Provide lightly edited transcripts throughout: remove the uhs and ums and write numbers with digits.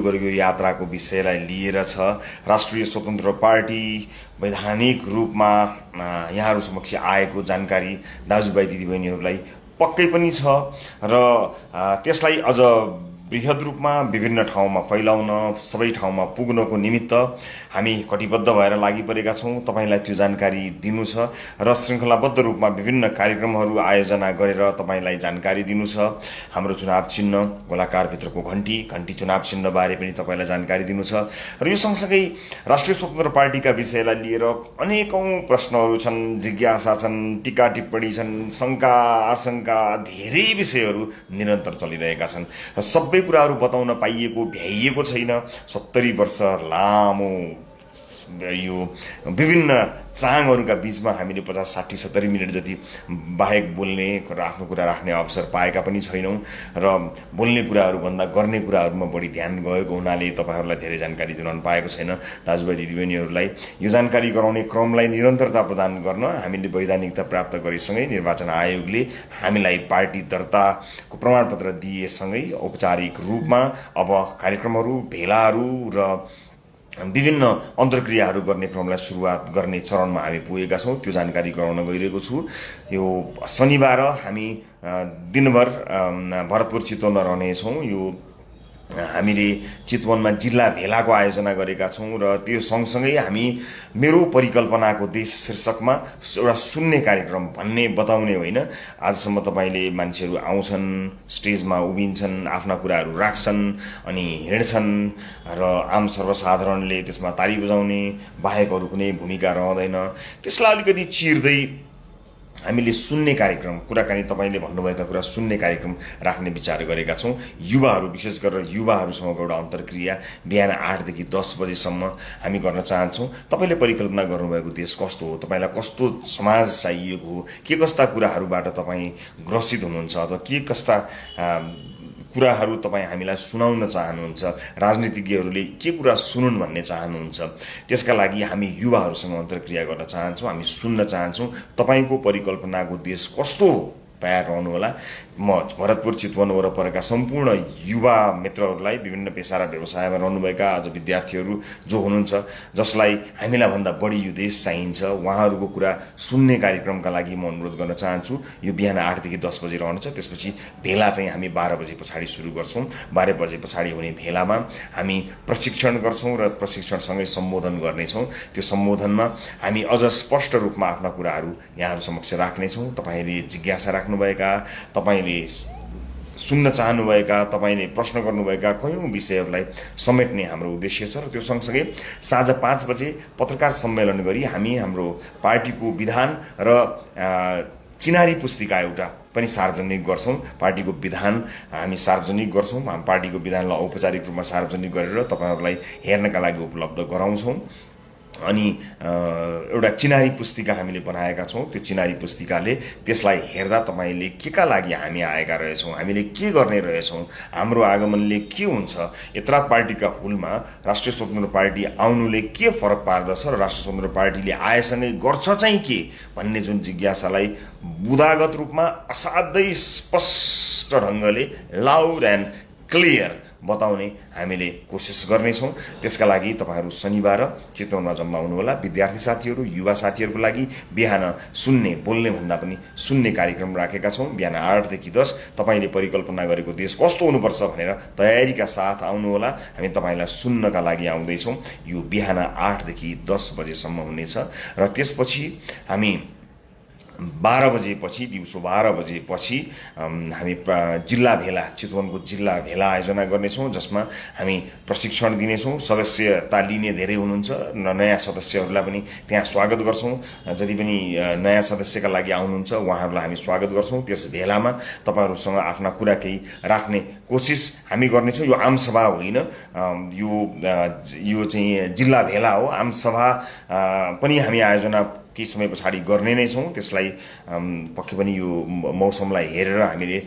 गरेको यात्राको विषयलाई लिएर छ। राष्ट्रिय स्वतन्त्र पार्टी वैधानिक रूपमा यहाँहरू समक्ष आएको जानकारी दाजुभाइ दिदीबहिनीहरूलाई पक्कै पनि छ र त्यसलाई अझ बृहत रूपमा विभिन्न ठाउँमा फैलाउन, सबै ठाउँमा पुग्नको निमित्त हामी कटिबद्ध भएर लागिपरेका छौँ। तपाईँलाई त्यो जानकारी दिनु छ र श्रृङ्खलाबद्ध रूपमा विभिन्न कार्यक्रमहरू आयोजना गरेर तपाईँलाई जानकारी दिनु छ। हाम्रो चुनाव चिन्ह गोलाकारभित्रको घन्टी चुनाव चिन्हबारे पनि तपाईँलाई जानकारी दिनु छ र यो सँगसँगै राष्ट्रिय स्वतन्त्र पार्टीका विषयलाई लिएर अनेकौँ प्रश्नहरू छन्, जिज्ञासा छन्, टिका टिप्पणी छन्, शङ्का आशंका, धेरै विषयहरू निरन्तर चलिरहेका छन् र सबै कुराहरू बताउन पाइएको भ्याइएको छैन। 70 वर्ष लामो यो विभिन्न चाङहरूका बीचमा हामीले 50, 60, 70 मिनट जति बाहेक बोल्ने र आफ्नो कुरा राख्ने अवसर पाएका पनि छैनौँ र बोल्ने कुराहरूभन्दा गर्ने कुराहरूमा बढी ध्यान गएको हुनाले तपाईँहरूलाई धेरै जानकारी दिलाउन पाएको छैन। दाजुभाइ दिदीबहिनीहरूलाई यो जानकारी गराउने क्रमलाई निरन्तरता प्रदान गर्न हामीले वैधानिकता प्राप्त गरेसँगै निर्वाचन आयोगले हामीलाई पार्टी दर्ताको प्रमाणपत्र दिएसँगै औपचारिक रूपमा अब कार्यक्रमहरू, भेलाहरू र विभिन्न अन्तर्क्रियाहरू गर्ने क्रमलाई सुरुवात गर्ने चरणमा हामी पुगेका छौँ। त्यो जानकारी गराउन गइरहेको छु। यो शनिबार हामी दिनभर भरतपुर चितवनमा रहनेछौँ। यो हामीले चितवनमा जिल्ला भेलाको आयोजना गरेका छौँ र त्यो सँगसँगै हामी मेरो परिकल्पनाको देश शीर्षकमा एउटा सुन्ने कार्यक्रम भन्ने बताउने होइन। आजसम्म तपाईँले मान्छेहरू आउँछन्, स्टेजमा उभिन्छन्, आफ्ना कुराहरू राख्छन् अनि हिँड्छन् र आम सर्वसाधारणले त्यसमा ताली बजाउने बाहेक अरू कुनै भूमिका रहँदैन। त्यसलाई अलिकति चिर्दै हामीले सुन्ने कार्यक्रम, कुराकानी, तपाईँले भन्नुभएका कुरा सुन्ने कार्यक्रम राख्ने विचार गरेका छौँ। युवाहरू, विशेष गरेर युवाहरूसँगको एउटा अन्तर्क्रिया बिहान 8 देखि 10 बजेसम्म हामी गर्न चाहन्छौँ। तपाईँले परिकल्पना गर्नुभएको देश कस्तो हो, तपाईँलाई कस्तो समाज चाहिएको हो, के कस्ता कुराहरूबाट तपाईँ ग्रसित हुनुहुन्छ अथवा के कस्ता कुराहरू तपाईँ हामीलाई सुनाउन चाहनुहुन्छ, राजनीतिज्ञहरूले के कुरा सुनुन् भन्ने चाहनुहुन्छ। त्यसका लागि हामी युवाहरूसँग अन्तर्क्रिया गर्न चाहन्छौँ, हामी सुन्न चाहन्छौँ तपाईँको परिकल्पनाको देश कस्तो हो। तयार रहनुहोला। म भरतपुर चितवन वरपरका सम्पूर्ण युवा मित्रहरूलाई, विभिन्न पेसा र व्यवसायमा रहनुभएका अझ विद्यार्थीहरू जो हुनुहुन्छ, जसलाई हामीलाई भन्दा बढी यो देश चाहिन्छ, उहाँहरूको कुरा सुन्ने कार्यक्रमका लागि म अनुरोध गर्न चाहन्छु। यो बिहान 8 देखि 10 बजे रहन्छ। त्यसपछि भेला चाहिँ हामी 12 बजे पछाडि सुरु गर्छौँ। 12 बजे पछाडि हुने भेलामा हामी प्रशिक्षण गर्छौँ र प्रशिक्षणसँगै सम्बोधन गर्नेछौँ। त्यो सम्बोधनमा हामी अझ स्पष्ट रूपमा आफ्ना कुराहरू यहाँहरू समक्ष राख्नेछौँ। तपाईँले जिज्ञासा राख्नुभएका, तपाईँले सुन्न चाहनुभएका, तपाईँले प्रश्न गर्नुभएका कयौँ विषयहरूलाई समेट्ने हाम्रो उद्देश्य छ र त्यो सँगसँगै साँझ 5 बजे पत्रकार सम्मेलन गरी हामी हाम्रो पार्टीको विधान र चिनारी पुस्तिका एउटा पनि सार्वजनिक गर्छौँ। पार्टीको विधान हामी सार्वजनिक गर्छौँ। पार्टीको विधानलाई औपचारिक रूपमा सार्वजनिक गरेर तपाईँहरूलाई हेर्नका लागि उपलब्ध गराउँछौँ। अनि एउटा चिनारी पुस्तिका हामीले बनाएका छौँ। त्यो चिनारी पुस्तिकाले त्यसलाई हेर्दा तपाईँले केका लागि हामी आएका रहेछौँ, हामीले के गर्ने रहेछौँ, हाम्रो आगमनले के हुन्छ, यत्रा पार्टीका हुलमा राष्ट्रिय स्वतन्त्र पार्टी आउनुले के फरक पार्दछ र राष्ट्रिय स्वतन्त्र पार्टीले आएसँगै गर्छ चाहिँ के भन्ने जुन जिज्ञासालाई बुदागत रूपमा असाध्यै स्पष्ट ढङ्गले लाउड एन्ड क्लियर बताउने हामीले कोसिस गर्नेछौँ। त्यसका लागि तपाईँहरू शनिबार चितवनमा जम्मा हुनुहोला। विद्यार्थी साथीहरू, युवा साथीहरूको लागि बिहान सुन्ने, बोल्ने भन्दा पनि सुन्ने कार्यक्रम राखेका छौँ। बिहान 8 देखि 10 तपाईँले परिकल्पना गरेको देश कस्तो हुनुपर्छ भनेर तयारीका साथ आउनुहोला। हामी तपाईँलाई सुन्नका लागि आउँदैछौँ। यो बिहान 8 देखि 10 बजेसम्म हुनेछ र त्यसपछि हामी 12 बजेपछि, दिउँसो 12 बजेपछि हामी जिल्ला भेला, चितवनको जिल्ला भेला आयोजना गर्नेछौँ, जसमा हामी प्रशिक्षण दिनेछौँ। सदस्यता लिने धेरै हुनुहुन्छ र नयाँ सदस्यहरूलाई पनि त्यहाँ स्वागत गर्छौँ। जति पनि नयाँ सदस्यका लागि आउनुहुन्छ उहाँहरूलाई हामी स्वागत गर्छौँ। त्यस भेलामा तपाईँहरूसँग आफ्ना कुरा केही राख्ने कोसिस हामी गर्नेछौँ। यो आमसभा होइन, यो चाहिँ जिल्ला भेला हो। आमसभा पनि हामी आयोजना केही समय पछाडि गर्ने नै छौँ। त्यसलाई पक्कै पनि यो मौसमलाई हेरेर हामीले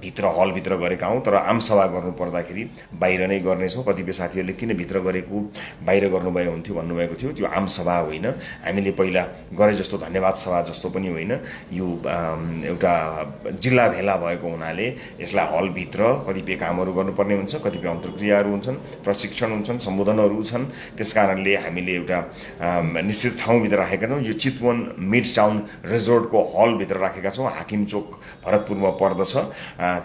भित्र हलभित्र गरेका हौँ, तर आमसभा गर्नु पर्दाखेरि बाहिर नै गर्नेछौँ। कतिपय साथीहरूले किन भित्र गरेको बाहिर गर्नुभयो हुन्थ्यो भन्नुभएको थियो। त्यो आमसभा होइन, हामीले पहिला गरे जस्तो धन्यवाद सभा जस्तो पनि होइन। यो एउटा जिल्ला भेला भएको हुनाले यसलाई हलभित्र कतिपय कामहरू गर्नुपर्ने हुन्छ, कतिपय अन्तर्क्रियाहरू हुन्छन्, प्रशिक्षण हुन्छन्, सम्बोधनहरू छन्। त्यस कारणले हामीले एउटा निश्चित ठाउँभित्र राखेका छौँ। यो चितवन मिड टाउन रिजोर्टको हलभित्र राखेका छौँ। हाकिम चोक भरतपुरमा पर्दछ।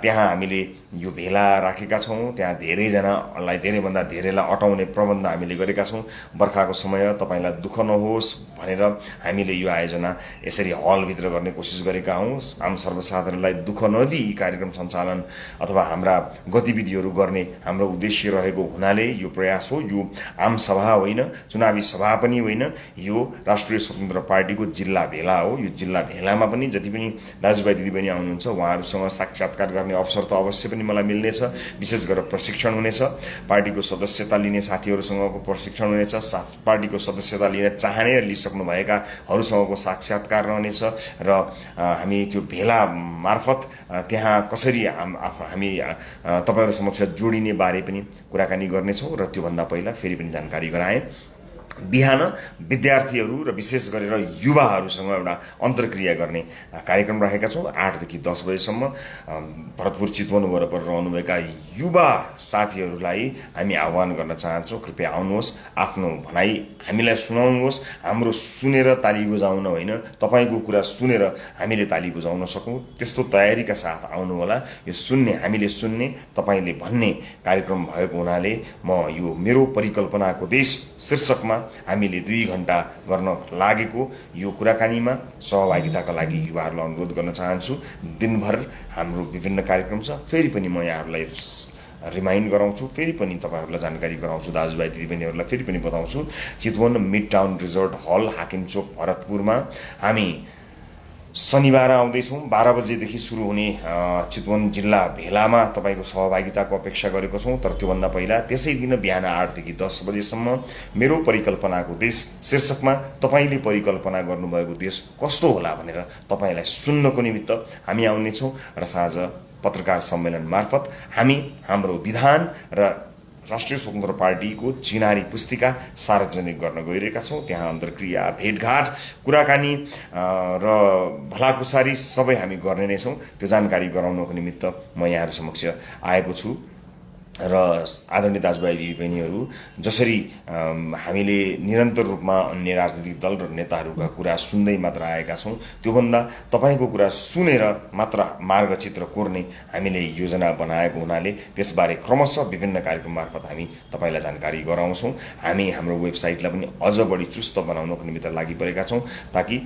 त्यहाँ हामीले यो भेला राखेका छौँ। त्यहाँ धेरैजनालाई, धेरैभन्दा धेरैलाई अटाउने प्रबन्ध हामीले गरेका छौँ। बर्खाको समय तपाईँलाई दुःख नहोस् भनेर हामीले यो आयोजना यसरी हलभित्र गर्ने कोसिस गरेका हौँ। आम सर्वसाधारणलाई दुःख नदिई कार्यक्रम सञ्चालन अथवा हाम्रा गतिविधिहरू गर्ने हाम्रो उद्देश्य रहेको हुनाले यो प्रयास हो। यो आम सभा होइन, चुनावी सभा पनि होइन, यो राष्ट्रिय स्वतन्त्र पार्टीको जिल्ला भेला हो। यो जिल्ला भेलामा पनि जति पनि दाजुभाइ दिदीबहिनी आउनुहुन्छ उहाँहरूसँग साक्षात्कार गर्ने अवसर त अवश्य पनि मलाई मिल्नेछ। विशेष गरेर प्रशिक्षण हुनेछ, पार्टीको सदस्यता लिने साथीहरूसँगको प्रशिक्षण हुनेछ, पार्टीको सदस्यता लिन चाहने र लिइसक्नुभएकाहरूसँगको साक्षात्कार रहनेछ र हामी त्यो भेला मार्फत त्यहाँ कसरी हामी तपाईँहरू समक्ष जोडिने बारे पनि कुराकानी गर्नेछौँ। र त्योभन्दा पहिला फेरि पनि जानकारी गराएँ, बिहान विद्यार्थीहरू र विशेष गरेर युवाहरूसँग एउटा अन्तर्क्रिया गर्ने कार्यक्रम राखेका छौँ। 8 देखि 10 बजेसम्म भरतपुर चितवन वरपर रहनुभएका युवा साथीहरूलाई हामी आह्वान गर्न चाहन्छौँ, कृपया आउनुहोस्, आफ्नो भनाइ हामीलाई सुनाउनुहोस्। हाम्रो सुनेर ताली बजाउन होइन, तपाईँको कुरा सुनेर हामीले ताली बजाउन सकौँ, त्यस्तो तयारीका साथ आउनुहोला। यो सुन्ने, हामीले सुन्ने, तपाईँले भन्ने कार्यक्रम भएको हुनाले म यो मेरो परिकल्पनाको देश शीर्षकमा हामीले 2 घण्टा गर्न लागेको यो कुराकानीमा सहभागिताका लागि युवाहरूलाई अनुरोध गर्न चाहन्छु। दिनभर हाम्रो विभिन्न कार्यक्रम छ। फेरि पनि म यहाँहरूलाई रिमाइन्ड गराउँछु, फेरि पनि तपाईँहरूलाई जानकारी गराउँछु, दाजुभाइ दिदीबहिनीहरूलाई फेरि पनि बताउँछु। चितवन मिड टाउन रिजोर्ट हल, हाकिम चोक भरतपुरमा हामी शनिबार आउँदैछौँ। 12 बजेदेखि सुरु हुने चितवन जिल्ला भेलामा तपाईँको सहभागिताको अपेक्षा गरेको छौँ। तर त्योभन्दा पहिला त्यसै दिन बिहान 8 देखि 10 बजेसम्म मेरो परिकल्पनाको देश शीर्षकमा तपाईँले परिकल्पना गर्नुभएको देश कस्तो होला भनेर तपाईँलाई सुन्नको निमित्त हामी आउनेछौँ र साँझ पत्रकार सम्मेलन मार्फत हामी हाम्रो विधान र राष्ट्रिय स्वतन्त्र पार्टीको चिनारी पुस्तिका सार्वजनिक गर्न गइरहेका छौँ। त्यहाँ अन्तर्क्रिया, भेटघाट, कुराकानी र भलाकुसारी सबै हामी गर्ने नै छौँ। त्यो जानकारी गराउनको निमित्त म यहाँहरू समक्ष आएको छु। र आदरणीय दाजुभाइ दिदीबहिनीहरू, जसरी हामीले निरन्तर रूपमा अन्य राजनीतिक दल र नेताहरूका कुरा सुन्दै मात्र आएका छौँ, त्योभन्दा तपाईँको कुरा सुनेर मात्र मार्गचित्र कोर्ने हामीले योजना बनाएको हुनाले त्यसबारे क्रमशः विभिन्न कार्यक्रम मार्फत हामी तपाईँलाई जानकारी गराउँछौँ। हामी हाम्रो वेबसाइटलाई पनि अझ बढी चुस्त बनाउनको निमित्त लागि परेका छौँ, ताकि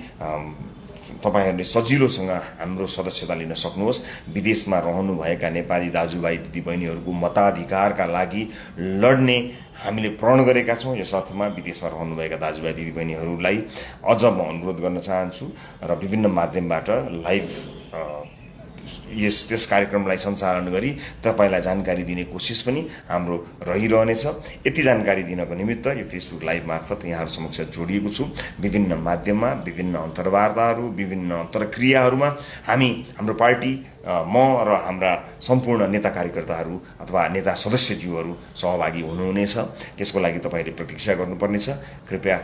तपाईँहरूले सजिलोसँग हाम्रो सदस्यता लिन सक्नुहोस्। विदेशमा रहनुभएका नेपाली दाजुभाइ दिदीबहिनीहरूको मताधिकारका लागि लड्ने हामीले प्रण गरेका छौँ। यस अर्थमा विदेशमा रहनुभएका दाजुभाइ दिदीबहिनीहरूलाई अझ म अनुरोध गर्न चाहन्छु र विभिन्न माध्यमबाट लाइभ त्यस कार्यक्रमलाई सञ्चालन गरी तपाईँलाई जानकारी दिने कोसिस पनि हाम्रो रहिरहनेछ। यति जानकारी दिनको निमित्त यो फेसबुक लाइभ मार्फत यहाँहरू समक्ष जोडिएको छु। विभिन्न माध्यममा, विभिन्न अन्तर्वार्ताहरू, विभिन्न अन्तर्क्रियाहरूमा हामी, हाम्रो पार्टी, म र हाम्रा सम्पूर्ण नेता कार्यकर्ताहरू अथवा नेता सदस्यज्यूहरू सहभागी हुनुहुनेछ। त्यसको लागि तपाईँले प्रतीक्षा गर्नुपर्नेछ। कृपया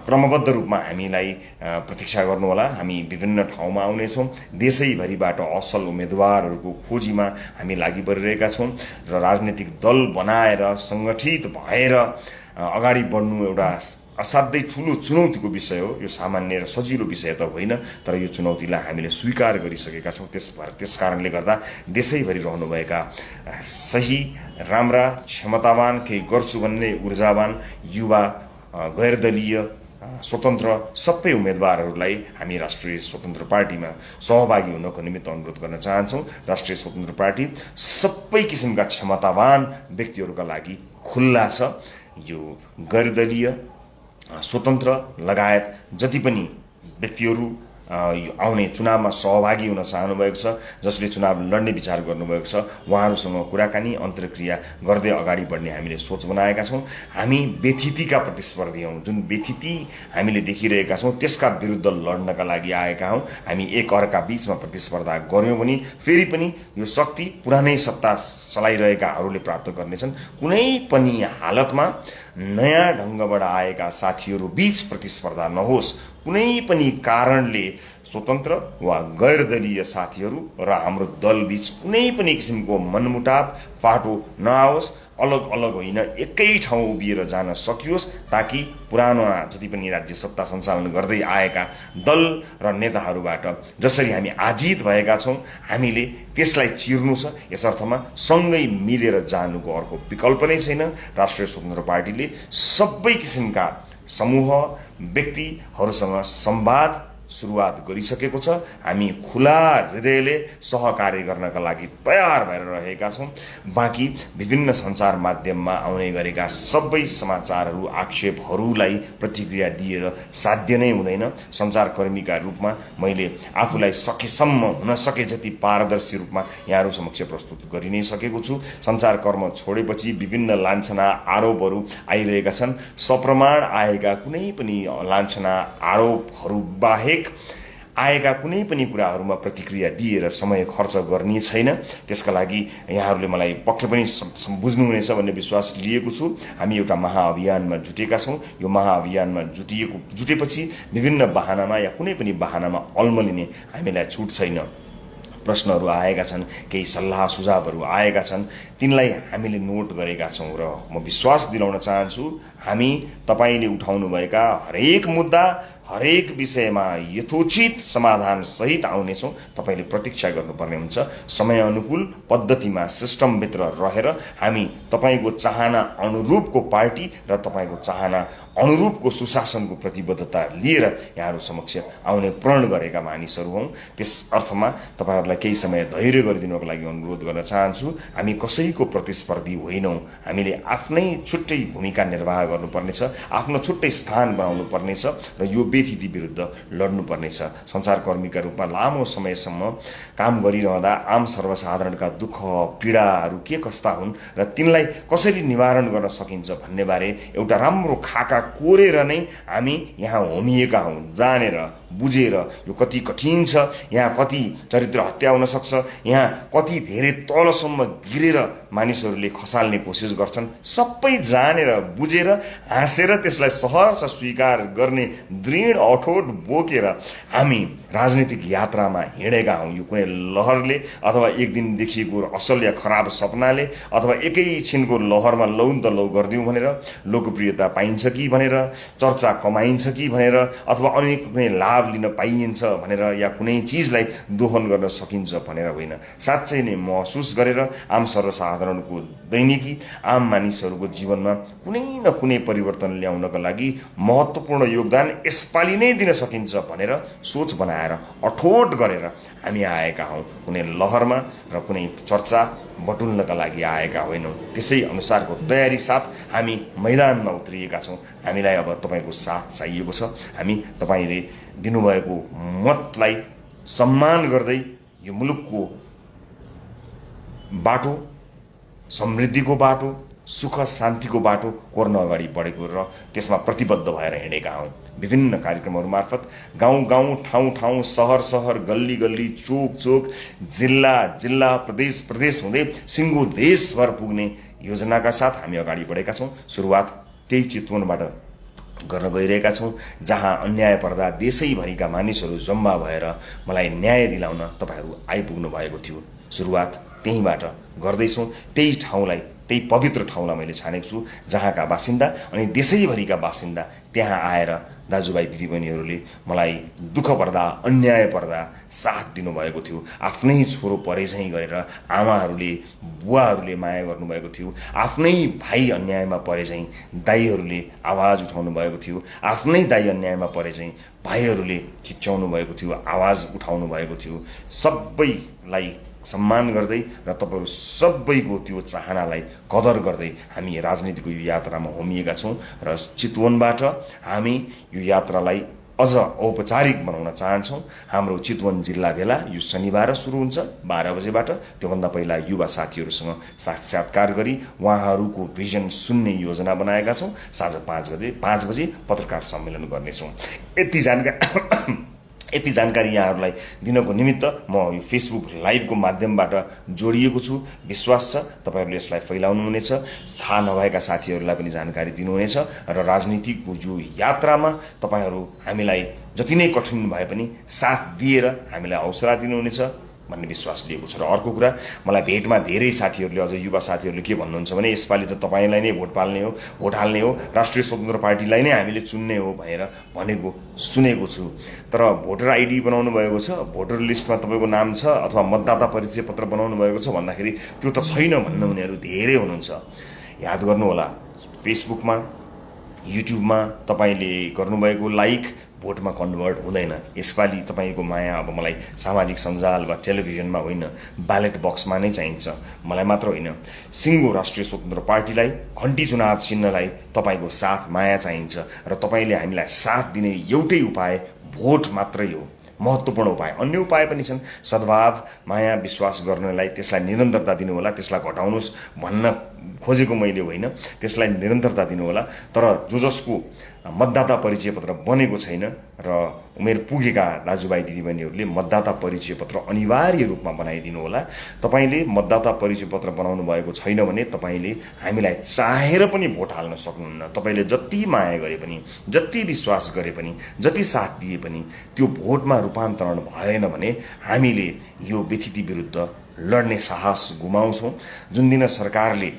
क्रमबद्ध रूपमा हामीलाई प्रतीक्षा गर्नुहोला। हामी विभिन्न ठाउँमा आउनेछौँ। देशैभरिबाट असल उम्मेदवारहरूको खोजीमा हामी लागि परिरहेका छौँ र राजनीतिक दल बनाएर सङ्गठित भएर अगाडि बढ्नु एउटा असाध्यै ठुलो चुनौतीको विषय हो। यो सामान्य र सजिलो विषय त होइन, तर यो चुनौतीलाई हामीले स्वीकार गरिसकेका छौँ। त्यस कारणले गर्दा देशैभरि रहनुभएका सही, राम्रा, क्षमतावान, केही गर्छु भन्ने ऊर्जावान युवा, गैरदलीय, स्वतन्त्र सबै उम्मेदवारहरूलाई हामी राष्ट्रिय स्वतन्त्र पार्टीमा सहभागी हुनको निमित्त अनुरोध गर्न चाहन्छौँ। राष्ट्रिय स्वतन्त्र पार्टी सबै किसिमका क्षमतावान व्यक्तिहरूका लागि खुल्ला छ। यो गैरदलीय, स्वतन्त्र लगायत जति पनि व्यक्तिहरू आउने चुनावमा सहभागी हुन चाहनुभएको छ, जसले चुनाव लड्ने विचार गर्नुभएको छ, उहाँहरूसँग कुराकानी अन्तर्क्रिया गर्दै अगाडि बढ्ने हामीले सोच बनाएका छौँ। हामी व्यथितिका प्रतिस्पर्धी हौँ। जुन व्यथिति हामीले देखिरहेका छौँ त्यसका विरुद्ध लड्नका लागि आएका हौँ। हामी एक अर्का बीचमा प्रतिस्पर्धा गऱ्यौँ भने फेरि पनि यो शक्ति पुरानै सत्ता चलाइरहेकाहरूले प्राप्त गर्नेछन्। कुनै पनि हालतमा नयाँ ढङ्गबाट आएका साथीहरू बीच प्रतिस्पर्धा नहोस्। कुनै पनि कारणले स्वतन्त्र वा गैर दलीय साथीहरू र हाम्रो दल बीच कुनै पनि किसिमको मनमुटाव फाटो नआओस्। अलग अलग होइन, एकै ठाउँ उभिएर जान सकियोस्, ताकि पुरानो जति पनि राज्य सत्ता सञ्चालन गर्दै आएका दल र नेताहरूबाट जसरी हामी आजित भएका छौँ, हामीले त्यसलाई चिर्नु छ। यस अर्थमा सँगै मिलेर जानुको अर्को विकल्प नै छैन। राष्ट्रिय स्वतन्त्र पार्टीले सबै किसिमका समूह व्यक्तिहरूसँग संवाद सुरुवात गरिसकेको छ। हामी खुला हृदयले सहकार्य गर्नका लागि तयार भएर रहेका छौँ। बाँकी विभिन्न सञ्चार माध्यममा आउने गरेका सबै समाचारहरू आक्षेपहरूलाई प्रतिक्रिया दिएर साध्य नै हुँदैन। सञ्चारकर्मीका रूपमा मैले आफूलाई सकेसम्म हुन सके जति पारदर्शी रूपमा यहाँहरू समक्ष प्रस्तुत गरि नै सकेको छु। सञ्चारकर्म छोडेपछि विभिन्न लान्छना आरोपहरू आइरहेका छन्। सप्रमाण आएका कुनै पनि लान्छना आरोपहरू बाहेक आएका कुनै पनि कुराहरूमा प्रतिक्रिया दिएर समय खर्च गर्ने छैन। त्यसका लागि यहाँहरूले मलाई पक्कै पनि बुझ्नुहुनेछ भन्ने विश्वास लिएको छु। हामी एउटा महाअभियानमा जुटेका छौँ। यो महाअभियानमा जुटेपछि विभिन्न बहानामा या कुनै पनि बहानामा अल्मलिने हामीलाई छुट छैन। प्रश्नहरू आएका छन्, केही सल्लाह सुझावहरू आएका छन्, तिनलाई हामीले नोट गरेका छौँ र म विश्वास दिलाउन चाहन्छु हामी तपाईँले उठाउनुभएका हरेक मुद्दा हरेक विषयमा यथोचित समाधान सहित आउनेछौँ। तपाईँले प्रतीक्षा गर्नुपर्ने हुन्छ। समयअनुकूल पद्धतिमा सिस्टमभित्र रहेर हामी तपाईँको चाहना अनुरूपको पार्टी र तपाईँको चाहना अनुरूपको सुशासनको प्रतिबद्धता लिएर यहाँहरू समक्ष आउने प्रण गरेका मानिसहरू हौँ। त्यस अर्थमा तपाईँहरूलाई केही समय धैर्य गरिदिनुको लागि अनुरोध गर्न चाहन्छु। हामी कसैको प्रतिस्पर्धी होइनौँ। हामीले आफ्नै छुट्टै भूमिका निर्वाह गर्नुपर्नेछ, आफ्नो छुट्टै स्थान बनाउनु पर्नेछ र यो व्यथिति विरुद्ध लड्नुपर्नेछ। सञ्चारकर्मीका रूपमा लामो समयसम्म काम गरिरहँदा आम सर्वसाधारणका दुःख पीडाहरू के कस्ता हुन् र तिनलाई कसरी निवारण गर्न सकिन्छ भन्ने बारे एउटा राम्रो खाका कोरेर नै हामी यहाँ होमिएका हौँ। जानेर बुझेर यो कति कठिन छ, यहाँ कति चरित्र हत्या हुन सक्छ, यहाँ कति धेरै तलसम्म गिरेर मानिसहरूले खसाल्ने कोसिस गर्छन्, सबै जानेर बुझेर हाँसेर त्यसलाई सहर्ष स्वीकार गर्ने दृढ अठोट बोकेर हामी राजनीतिक यात्रामा हिँडेका हौँ। यो कुनै लहरले अथवा एक दिन देखिएको असल या खराब सपनाले अथवा एकैछिनको लहरमा लौ त लौ गरिदिउँ भनेर लोकप्रियता पाइन्छ कि भनेर, चर्चा कमाइन्छ कि भनेर, अथवा अन्य कुनै लाभ लिन पाइन्छ भनेर या कुनै चिजलाई दोहन गर्न सकिन्छ भनेर होइन। साँच्चै नै महसुस गरेर आम सर्वसाधारणको दैनिकी आम मानिसहरूको जीवनमा कुनै न कुनै परिवर्तन ल्याउनका लागि महत्त्वपूर्ण योगदान यसपालि नै दिन सकिन्छ भनेर सोच बनाएर अठोट गरेर हामी आएका हौँ। कुनै लहरमा र कुनै चर्चा बटुल्नका लागि आएका होइनौँ। त्यसै अनुसारको तयारी साथ हामी मैदानमा उत्रिएका छौँ। हामीलाई अब तपाईँको साथ चाहिएको छ। हामी तपाईँले दिनुभएको मतलाई सम्मान गर्दै यो मुलुकको बाटो, समृद्धिको बाटो, सुख शान्तिको बाटो कोर्न अगाडि बढेको र त्यसमा प्रतिबद्ध भएर हिँडेका हौँ। विभिन्न कार्यक्रमहरू मार्फत गाउँ गाउँ, ठाउँ ठाउँ, सहर सहर, गल्ली गल्ली, चोक चोक, जिल्ला जिल्ला, प्रदेश प्रदेश हुँदै सिङ्गो देशभर पुग्ने योजनाका साथ हामी अगाडि बढेका छौँ। सुरुवात त्यही चितवनबाट गर्न गइरहेका छौँ, जहाँ अन्याय पर्दा देशैभरिका मानिसहरू जम्मा भएर मलाई न्याय दिलाउन तपाईँहरू आइपुग्नु भएको थियो। सुरुवात त्यहीँबाट गर्दैछौँ। त्यही ठाउँलाई, त्यही पवित्र ठाउँलाई मैले छानेको छु, जहाँका बासिन्दा अनि देशैभरिका बासिन्दा त्यहाँ आएर दाजुभाइ दिदीबहिनीहरूले मलाई दुःख पर्दा, अन्याय पर्दा साथ दिनुभएको थियो। आफ्नै छोरो परे झैँ गरेर आमाहरूले, बुवाहरूले माया गर्नुभएको थियो। आफ्नै भाइ अन्यायमा परे झैँ दाइहरूले आवाज उठाउनु भएको थियो। आफ्नै दाइ अन्यायमा परे झैँ भाइहरूले चिच्याउनु भएको थियो, आवाज उठाउनु भएको थियो। सबैलाई सम्मान गर्दै र तपाईँहरू सबैको त्यो चाहनालाई कदर गर्दै हामी राजनीतिको यो यात्रामा होमिएका छौँ र चितवनबाट हामी यो यात्रालाई अझ औपचारिक बनाउन चाहन्छौँ। हाम्रो चितवन जिल्ला भेला यो शनिबार सुरु हुन्छ 12 बजेबाट। त्योभन्दा पहिला युवा साथीहरूसँग साक्षात्कार गरी उहाँहरूको भिजन सुन्ने योजना बनाएका छौँ। साँझ 5 बजे पत्रकार सम्मेलन गर्नेछौँ। यति जानकारी यहाँहरूलाई दिनको निमित्त म यो फेसबुक लाइभको माध्यमबाट जोडिएको छु। विश्वास छ तपाईँहरूले यसलाई फैलाउनुहुनेछ, थाहा नभएका साथीहरूलाई पनि जानकारी दिनुहुनेछ र राजनीतिको यो यात्रामा तपाईँहरू हामीलाई जति नै कठिन भए पनि साथ दिएर हामीलाई हौसला दिनुहुनेछ भन्ने विश्वास लिएको छु। र अर्को कुरा, मलाई भेटमा धेरै साथीहरूले, अझ युवा साथीहरूले के भन्नुहुन्छ भने यसपालि त तपाईँलाई नै भोट हाल्ने हो, राष्ट्रिय स्वतन्त्र पार्टीलाई नै हामीले चुन्ने हो भनेर भनेको सुनेको छु। तर भोटर आइडी बनाउनु भएको छ, भोटर लिस्टमा तपाईँको नाम छ अथवा मतदाता परिचय पत्र बनाउनु भएको छ भन्दाखेरि त्यो त छैन भन्ने उनीहरू धेरै हुनुहुन्छ। याद गर्नुहोला, फेसबुकमा युट्युबमा तपाईँले गर्नुभएको लाइक भोटमा कन्भर्ट हुँदैन। यसपालि तपाईँको माया अब मलाई सामाजिक सञ्जाल वा टेलिभिजनमा होइन, ब्यालेट बक्समा नै चाहिन्छ। मलाई मात्र होइन, सिङ्गो राष्ट्रिय स्वतन्त्र पार्टीलाई, घन्टी चुनाव चिन्हलाई तपाईँको साथ माया चाहिन्छ। र तपाईँले हामीलाई साथ दिने एउटै उपाय भोट मात्रै हो, महत्त्वपूर्ण उपाय। अन्य उपाय पनि छन्, सद्भाव, माया, विश्वास गर्नलाई, त्यसलाई निरन्तरता दिनुहोला। त्यसलाई घटाउनुहोस् भन्न खोजेको मैले होइन, त्यसलाई निरन्तरता दिनुहोला। तर जसको मतदाता परिचय पत्र बनेको छैन र उमेर पुगेका दाजुभाइ दिदीबहिनीहरूले मतदाता परिचय पत्र अनिवार्य रूपमा बनाइदिनु होला। तपाईँले मतदाता परिचय पत्र बनाउनु भएको छैन भने तपाईँले हामीलाई चाहेर पनि भोट हाल्न सक्नुहुन्न। तपाईँले जति माया गरे पनि, जति विश्वास गरे पनि, जति साथ दिए पनि त्यो भोटमा रूपान्तरण भएन भने हामीले यो व्यथिति विरुद्ध लड्ने साहस गुमाउँछौँ। जुन दिन सरकारले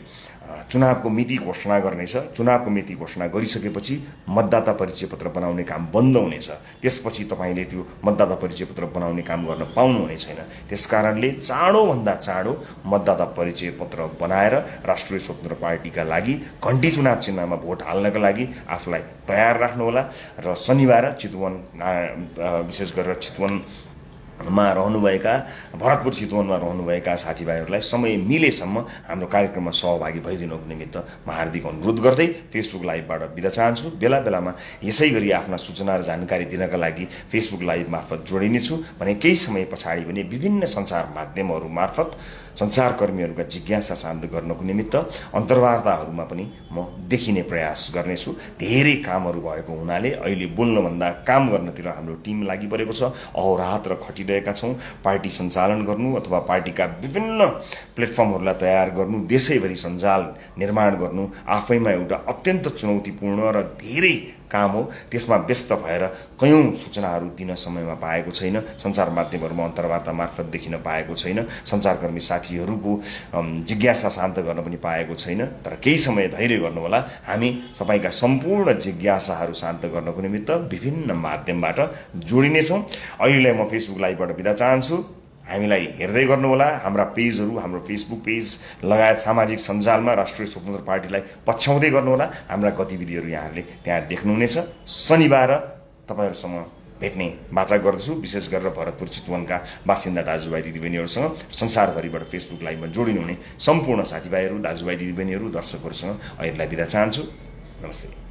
चुनावको मिति घोषणा गर्नेछ, चुनावको मिति घोषणा गरिसकेपछि मतदाता परिचय पत्र बनाउने काम बन्द हुनेछ। त्यसपछि तपाईँले त्यो मतदाता परिचय पत्र बनाउने काम गर्न पाउनुहुने छैन। त्यसकारणले चाँडोभन्दा चाँडो मतदाता परिचय पत्र बनाएर राष्ट्रिय स्वतन्त्र पार्टीका लागि घन्टी चुनाव चिन्हमा भोट हाल्नका लागि आफूलाई तयार राख्नुहोला। र शनिबार चितवन, विशेष गरेर चितवनमा रहनुभएका, भरतपुर चितवनमा रहनुभएका साथीभाइहरूलाई समय मिलेसम्म हाम्रो कार्यक्रममा सहभागी भइदिनुको निमित्त म हार्दिक अनुरोध गर्दै फेसबुक लाइभबाट बिदा चाहन्छु। बेला बेलामा यसै गरी आफ्ना सूचना र जानकारी दिनका लागि फेसबुक लाइभ मार्फत जोडिनेछु भने केही समय पछाडि पनि विभिन्न सञ्चार माध्यमहरू मार्फत सञ्चारकर्मीहरूका जिज्ञासा शान्त गर्नको निमित्त अन्तर्वार्ताहरूमा पनि म देखिने प्रयास गर्नेछु। धेरै कामहरू भएको हुनाले अहिले बोल्नभन्दा काम गर्नतिर हाम्रो टिम लागि परेको छ। अहोरात्र खटिरहेका छौँ। पार्टी सञ्चालन गर्नु अथवा पार्टीका विभिन्न प्लेटफर्महरूलाई तयार गर्नु, देशैभरि सञ्जाल निर्माण गर्नु आफैमा एउटा अत्यन्त चुनौतीपूर्ण र धेरै काम हो। त्यसमा व्यस्त भएर कयौँ सूचनाहरू दिन समयमा पाएको छैन, सञ्चार माध्यमहरूमा अन्तर्वार्ता मार्फत देखिन पाएको छैन, सञ्चारकर्मी साथीहरूको जिज्ञासा शान्त गर्न पनि पाएको छैन। तर केही समय धैर्य गर्नुहोला, हामी तपाईँका सम्पूर्ण जिज्ञासाहरू शान्त गर्नको निमित्त विभिन्न माध्यमबाट जोडिनेछौँ। अहिले म फेसबुक लाइभबाट बिदा चाहन्छु। हामीलाई हेर्दै गर्नुहोला। हाम्रा पेजहरू, हाम्रो फेसबुक पेज लगायत सामाजिक सञ्जालमा राष्ट्रिय स्वतन्त्र पार्टीलाई पछ्याउँदै गर्नुहोला। हाम्रा गतिविधिहरू यहाँहरूले त्यहाँ देख्नुहुनेछ। शनिबार तपाईँहरूसँग भेट्ने बाचा गर्दछु, विशेष गरेर भरतपुर चितवनका बासिन्दा दाजुभाइ दिदीबहिनीहरूसँग, संसारभरिबाट फेसबुक लाइभमा जोडिनुहुने सम्पूर्ण साथीभाइहरू, दाजुभाइ दिदीबहिनीहरू, दर्शकहरूसँग अहिलेलाई बिदा चाहन्छु। नमस्ते।